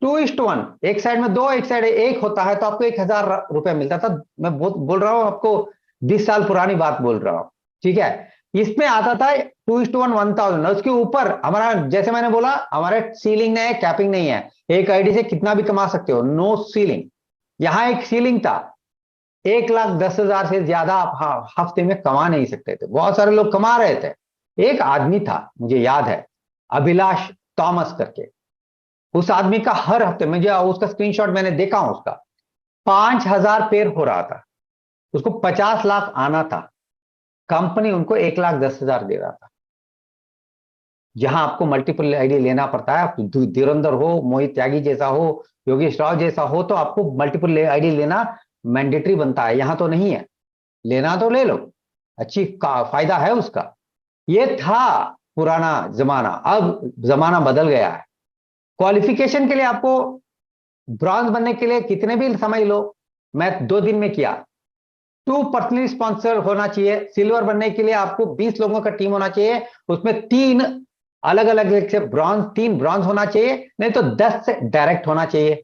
2:1, एक साइड में 2, एक साइड एक होता है तो आपको $1,000 मिलता था। मैं बोल रहा हूं आपको, 20 साल पुरानी बात बोल रहा हूं, ठीक है। इसमें आता था 2:1, 1,000। उसके ऊपर हमारा, जैसे मैंने बोला, हमारे सीलिंग नहीं है, कैपिंग नहीं है। एक आईडी से कितना भी कमा सकते हो, नो सीलिंग। यहां एक सीलिंग था, 1,10,000 से ज्यादा आप हफ्ते में कमा नहीं सकते थे। बहुत सारे लोग कमा रहे थे। एक आदमी था, मुझे याद है, अभिलाष थॉमस करके। उस आदमी का हर हफ्ते, मुझे उसका स्क्रीनशॉट मैंने देखा हूं, उसका 5,000 पेयर हो रहा था, उसको 50 लाख आना था, कंपनी उनको 1,10,000 दे रहा था। जहां आपको मल्टीपल आईडी लेना पड़ता है, आप धुरंधर हो, मोहित त्यागी जैसा हो, योगेश राव जैसा हो, तो आपको मल्टीपल आईडी लेना मैंडेटरी बनता है। यहां तो नहीं है, लेना तो ले लो, अच्छी फायदा है उसका। ये था पुराना जमाना, अब जमाना बदल गया है। क्वालिफिकेशन के लिए आपको ब्रॉन्ज बनने के लिए कितने भी समय लो, मैं 2 दिन में किया। 2 पर्सनली स्पॉन्सर होना चाहिए। सिल्वर बनने के लिए आपको 20 लोगों का टीम होना चाहिए, उसमें 3 अलग अलग से ब्रॉन्ज, 3 ब्रॉन्ज होना चाहिए, नहीं तो 10 से डायरेक्ट होना चाहिए।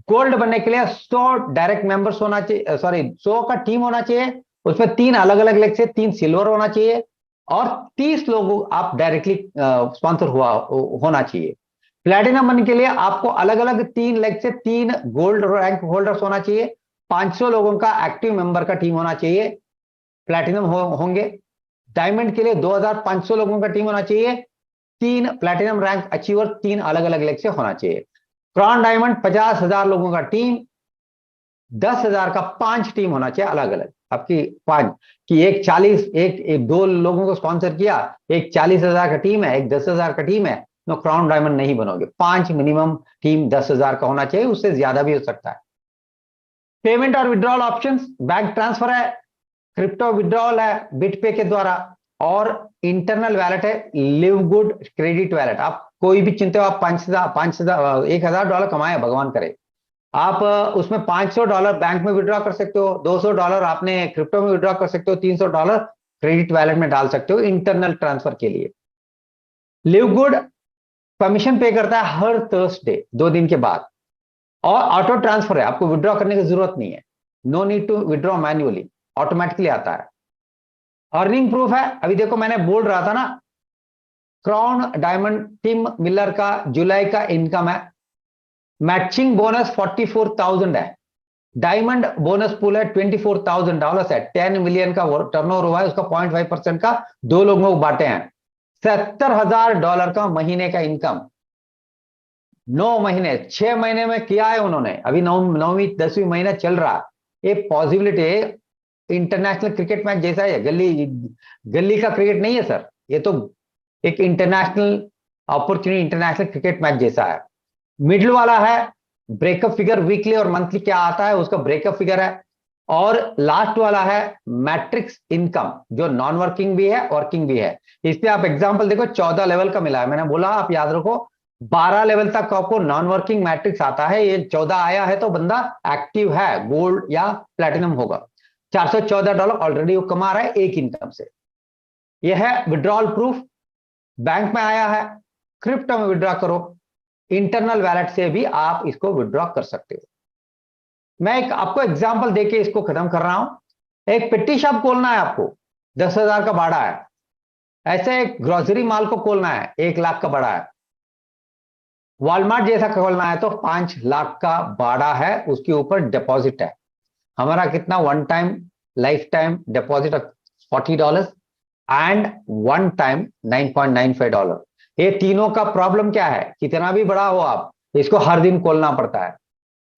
गोल्ड बनने के लिए 100 डायरेक्ट मेंबर्स होना चाहिए, सॉरी 100 का टीम होना चाहिए, उसमें 3 अलग अलग लेग से 3 सिल्वर होना चाहिए, और 30 लोगों आप डायरेक्टली स्पॉन्सर हुआ होना चाहिए। प्लेटिनम बनने के लिए आपको अलग अलग 3 लेग से 3 गोल्ड रैंक होल्डर्स होना चाहिए, 500 लोगों का एक्टिव मेंबर का टीम होना चाहिए, प्लेटिनम होंगे। डायमंड के लिए 2,500 लोगों का टीम होना चाहिए, 3 प्लेटिनम रैंक अचीवर 3 अलग अलग लेग से होना चाहिए। क्रॉन डायमंड 50,000 लोगों का टीम, 10,000 का 5 टीम होना चाहिए अलग अलग आपकी। 5 कि एक 40, एक 2 लोगों को स्पॉन्सर किया, एक 40,000 का टीम है, एक 10,000 का टीम है, तो क्राउन डायमंड नहीं बनोगे। 5 मिनिमम टीम 10,000 का होना चाहिए, उससे ज्यादा भी हो सकता है। पेमेंट और विड्रॉल ऑप्शंस, बैंक ट्रांसफर है, क्रिप्टो विड्रॉल है बिटपे के द्वारा, और इंटरनल वैलेट है लिव गुड क्रेडिट वैलेट। आप कोई भी चिंता हो, आप 5,000 $1,000 कमाए, भगवान करे, आप उसमें $500 बैंक में विड्रॉ कर सकते हो, $200 आपने क्रिप्टो में विड्रॉ कर सकते हो, $300 क्रेडिट वैलेट में डाल सकते हो इंटरनल ट्रांसफर के लिए। लिव गुड कमीशन पे करता है हर थर्सडे 2 दिन के बाद, और ऑटो ट्रांसफर है, आपको विड्रॉ करने की जरूरत नहीं है, no need to withdraw manually, automatically आता है। अर्निंग प्रूफ है, अभी देखो मैंने बोल रहा था ना, क्राउन डायमंड टिम मिलर का जुलाई का इनकम है, मैचिंग बोनस 44,000 है, डायमंड बोनस पूल है $24,000 है, 10 मिलियन का टर्नओवर हुआ है, उसका 0.5% का 2 लोगों को बांटे हैं, $70,000 का महीने का इनकम। 9 महीने, 6 महीने में किया है उन्होंने, अभी 9वीं 10वीं महीना चल रहा। ये पॉसिबिलिटी इंटरनेशनल क्रिकेट मैच जैसा है, गली गली का क्रिकेट नहीं है सर, ये तो एक international opportunity, international cricket match जैसा है। मिडिल वाला है ब्रेकअप फिगर, वीकली और मंथली क्या आता है उसका ब्रेकअप फिगर है, और लास्ट वाला है मैट्रिक्स इनकम, जो नॉन वर्किंग भी है वर्किंग भी है। इसलिए आप एग्जांपल देखो, 14 लेवल का मिला है, मैंने बोला आप याद रखो, 12 लेवल तक आपको नॉन वर्किंग मैट्रिक्स आता है, ये 14 आया है तो बंदा एक्टिव है, गोल्ड या प्लेटिनम होगा। $414 ऑलरेडी वो कमा रहा है एक इनकम से। यह है विड्रॉल प्रूफ, बैंक में आया है, क्रिप्टो में विड्रॉ करो, इंटरनल वैलेट से भी आप इसको विड्रॉ कर सकते हो। मैं एक आपको एग्जांपल देके इसको खत्म कर रहा हूं। एक पेटी शॉप खोलना है आपको, 10,000 का भाड़ा है। ऐसे एक ग्रोसरी माल को खोलना है, 1 लाख का भाड़ा है। वॉलमार्ट जैसा खोलना है तो 5 लाख का बाड़ा है, उसके ऊपर डिपॉजिट है। हमारा कितना, one time life time deposit of $40 and one time $9.95। ये तीनों का प्रॉब्लम क्या है, कितना भी बड़ा हो आप, इसको हर दिन खोलना पड़ता है।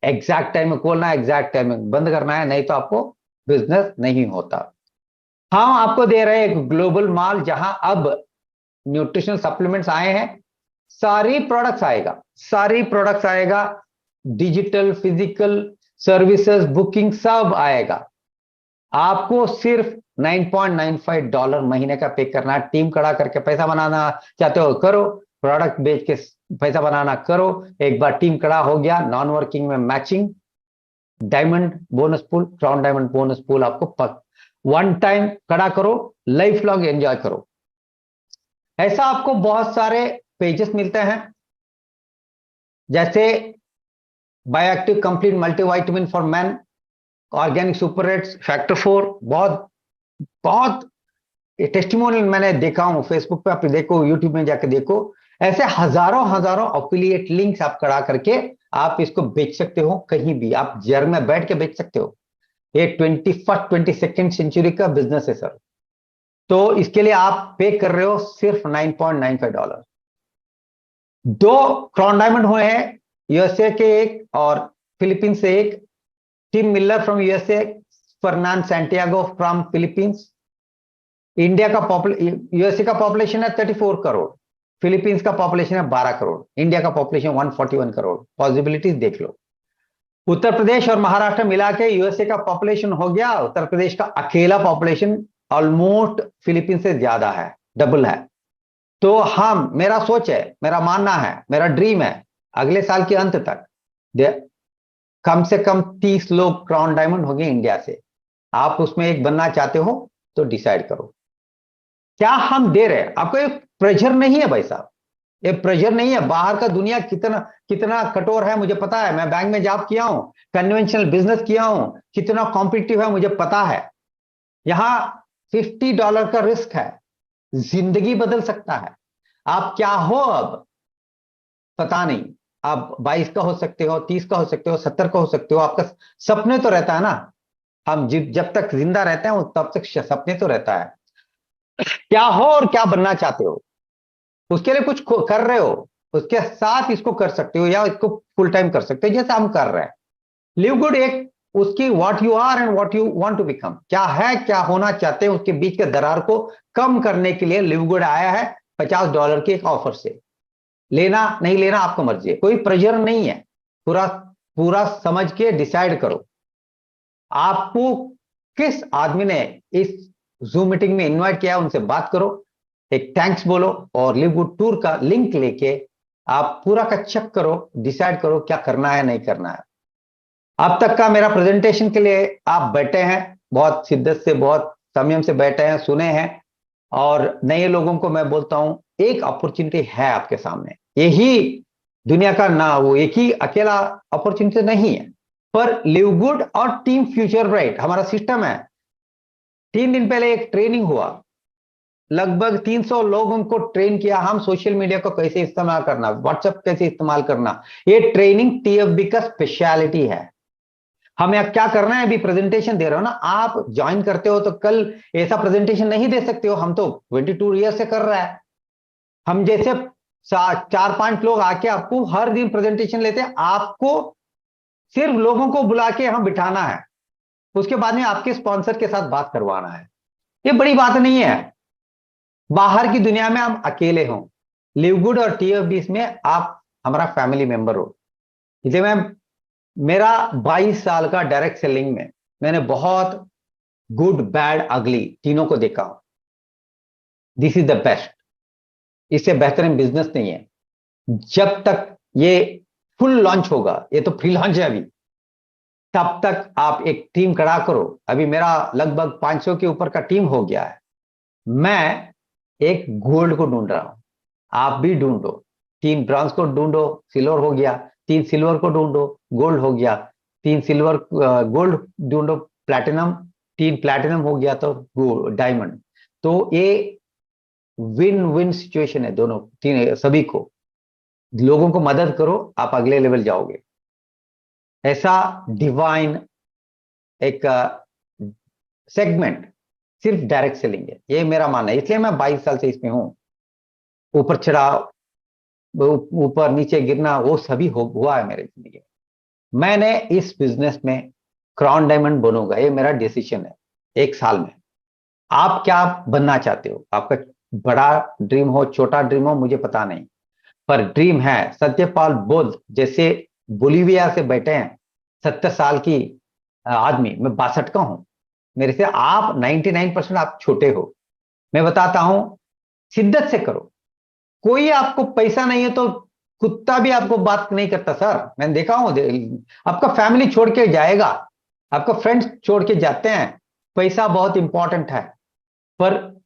एग्जैक्ट टाइम में खोलना है, एग्जैक्ट टाइम में बंद करना है, नहीं तो आपको बिजनेस नहीं होता। हम आपको दे रहे हैं एक ग्लोबल माल, जहां अब न्यूट्रिशनल सप्लीमेंट्स आए हैं, सारी प्रोडक्ट्स आएगा, सारी प्रोडक्ट्स आएगा, डिजिटल फिजिकल सर्विसेज बुकिंग सब आएगा। आपको सिर्फ $9.95 महीने का पे करना है। टीम खड़ा करके पैसा बनाना चाहते हो करो, प्रोडक्ट बेच के पैसा बनाना करो। एक बार टीम खड़ा हो गया, नॉन वर्किंग में matching, diamond bonus pool, crown diamond bonus pool आपको वन टाइम खड़ा करो, लाइफ लॉन्ग एंजॉय करो। ऐसा आपको बहुत सारे पेजेस मिलते हैं, जैसे bioactive complete multivitamin for man, organic super rates, factor 4, बहुत बहुत टेस्टिमोनियल मैंने देखा हूं, फेसबुक पे आप देखो, यूट्यूब में जाके देखो। ऐसे हजारों हजारों अफिलिएट लिंक्स आप करा करके आप इसको बेच सकते हो, कहीं भी आप जेल में बैठ के बेच सकते हो। ये 21st 22nd सेंचुरी का बिजनेस है सर। तो इसके लिए आप पे कर रहे हो सिर्फ $9.95। दो क्रॉन डायमंड हुए हैं, यूएसए के एक और फिलीपींस से एक। Tim Miller from USA, Fernand Santiago from Philippines. India का यूएसए का पॉपुलेशन है 34 करोड़, फिलीपींस का पॉपुलेशन है 12 करोड़, इंडिया का पॉपुलेशन 141 करोड़। पॉसिबिलिटीज देख लो। उत्तर प्रदेश और महाराष्ट्र मिला के यूएसए का पॉपुलेशन हो गया, उत्तर प्रदेश का अकेला पॉपुलेशन ऑलमोस्ट फिलीपींस से ज्यादा है, डबल है। तो हम, मेरा सोच है, मेरा मानना है, मेरा ड्रीम है, अगले साल के अंत तक कम से कम 30 लोग क्राउन डायमंड होंगे इंडिया से। आप उसमें एक बनना चाहते हो तो डिसाइड करो। क्या हम दे रहे हैं आपको, एक प्रेशर नहीं है भाई साहब, ये प्रेशर नहीं है। बाहर का दुनिया कितना कितना कठोर है मुझे पता है, मैं बैंक में जॉब किया हूं, कन्वेंशनल बिजनेस किया हूं, कितना कॉम्पिटिटिव है मुझे पता है। यहां $50 का रिस्क है, जिंदगी बदल सकता है। आप क्या हो अब पता नहीं, आप 22 का हो सकते हो, 30 का हो सकते हो, 70 का हो सकते हो। आपका सपने तो रहता है ना, हम जब तक जिंदा रहते हैं तब तक सपने तो रहता है। क्या हो और क्या बनना चाहते हो, उसके लिए कुछ कर रहे हो, उसके साथ इसको कर सकते हो या इसको फुल टाइम कर सकते हो, जैसे हम कर रहे हैं। लिव गुड एक उसकी what you are and what you want to become, क्या है क्या होना चाहते हैं, उसके बीच के दरार को कम करने के लिए लिव गुड आया है $50 के एक ऑफर से। लेना नहीं लेना आपको मर्जी है, कोई प्रेशर नहीं है। पूरा पूरा समझ के डिसाइड करो आपको किस आदमी ने इस जूम मीटिंग में इनवाइट किया, उनसे बात करो, एक थैंक्स बोलो, और लिव गुड टूर का लिंक लेके आप पूरा का चेक करो, डिसाइड करो क्या करना है नहीं करना है। अब तक का मेरा प्रेजेंटेशन के लिए आप बैठे हैं, बहुत शिद्दत से, बहुत संयम से बैठे हैं, सुने हैं। और नए लोगों को मैं बोलता हूं, एक अपॉर्चुनिटी है आपके सामने, यही दुनिया का ना, वो एक ही अकेला अपॉर्चुनिटी नहीं है, पर लिव गुड और टीम फ्यूचर ब्राइट हमारा सिस्टम है। 3 दिन पहले एक ट्रेनिंग हुआ, लगभग 300 लोगों को ट्रेन किया हम, सोशल मीडिया को कैसे इस्तेमाल करना, व्हाट्सएप कैसे इस्तेमाल करना। ये ट्रेनिंग टीएफबी का स्पेशलिटी है। हम यहाँ क्या करना है, अभी प्रेजेंटेशन दे रहे हो ना, आप ज्वाइन करते हो तो कल ऐसा प्रेजेंटेशन नहीं दे सकते हो। हम तो 22 ईयर से कर रहा है, हम जैसे 4-5 लोग आके आपको हर दिन प्रेजेंटेशन लेते हैं। आपको सिर्फ लोगों को बुला के हम बिठाना है, उसके बाद में आपके स्पॉन्सर के साथ बात करवाना है। ये बड़ी बात नहीं है, बाहर की दुनिया में हम अकेले हों, लिव गुड और टीएफबी में आप हमारा फैमिली मेंबर हो। इसलिए मैं, मेरा 22 साल का डायरेक्ट सेलिंग में मैंने बहुत गुड बैड अगली तीनों को देखा हूं। दिस इज द बेस्ट, इससे बेहतरीन बिजनेस नहीं है। जब तक ये फुल लॉन्च होगा, ये तो प्री लॉन्च है अभी, तब तक आप एक टीम खड़ा करो। अभी मेरा लगभग 500 के ऊपर का टीम हो गया है। मैं एक गोल्ड को ढूंढ रहा हूं, आप भी ढूंढो। 3 ब्रॉन्ज को ढूंढो, सिल्वर हो गया, 3 सिल्वर को ढूंढो, गोल्ड हो गया, 3 सिल्वर गोल्ड ढूंढो, प्लैटिनम, 3 प्लैटिनम हो गया तो डायमंड। तो ये विन विन सिचुएशन है दोनों तीन सभी को। लोगों को मदद करो, आप अगले लेवल जाओगे। ऐसा डिवाइन एक सेगमेंट सिर्फ डायरेक्ट सेलिंग है, ये मेरा मानना है। इसलिए मैं 22 साल से इसमें हूं। ऊपर चढ़ाव, ऊपर नीचे गिरना, वो सभी हुआ है मेरे जिंदगी में। मैंने इस बिजनेस में क्राउन डायमंड बनूंगा, ये मेरा डिसीजन है। 1 साल में आप क्या बनना चाहते हो? आपका बड़ा ड्रीम हो, छोटा ड्रीम हो, मुझे पता नहीं, पर ड्रीम है। सत्यपाल बुद्ध जैसे बोलीविया से बैठे हैं, 70 साल की आदमी, मैं 62 का हूं। मेरे से आप 99% आप छोटे हो। मैं बताता हूं, शिद्दत से करो। कोई आपको पैसा नहीं है तो कुत्ता भी आपको बात नहीं करता सर, मैंने देखा हूं। आपका फैमिली छोड़ के जाएगा, आपका फ्रेंड्स छोड़ के जाते हैं। पैसा बहुत इंपॉर्टेंट है, पर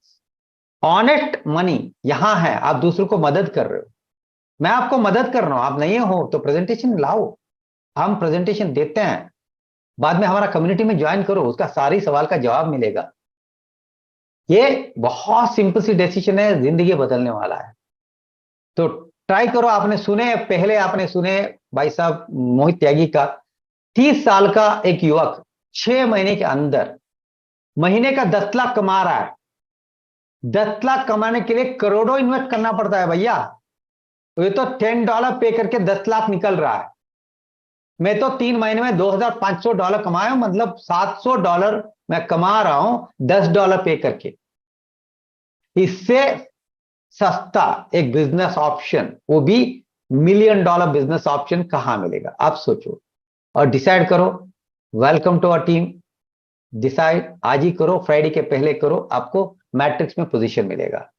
ऑनेस्ट मनी यहां है। आप दूसरों को मदद कर रहे हो, मैं आपको मदद कर रहा हूं, आप नहीं हो तो प्रेजेंटेशन लाओ, हम प्रेजेंटेशन देते हैं। बाद में हमारा कम्युनिटी में ज्वाइन करो, उसका सारी सवाल का जवाब मिलेगा। ये बहुत सिंपल सी डिसीजन है, जिंदगी बदलने वाला है। तो ट्राई करो। आपने सुने, पहले आपने सुने भाई साहब मोहित त्यागी का, 30 साल का एक युवक 6 महीने के अंदर महीने का 10 लाख कमा रहा है। 10 लाख कमाने के लिए करोड़ों इन्वेस्ट करना पड़ता है भैया। तो ये तो $10 पे करके 10 लाख निकल रहा है। मैं तो 3 महीने में $2,500 कमाया, मतलब $700 मैं कमा रहा हूं, $10 पे करके। इससे सस्ता एक बिजनेस ऑप्शन, वो भी $1 मिलियन बिजनेस ऑप्शन कहां मिलेगा? आप सोचो और डिसाइड करो। Welcome to our team. Decide आज ही करो, फ्राइडे के पहले करो, आपको मैट्रिक्स में पोजीशन मिलेगा।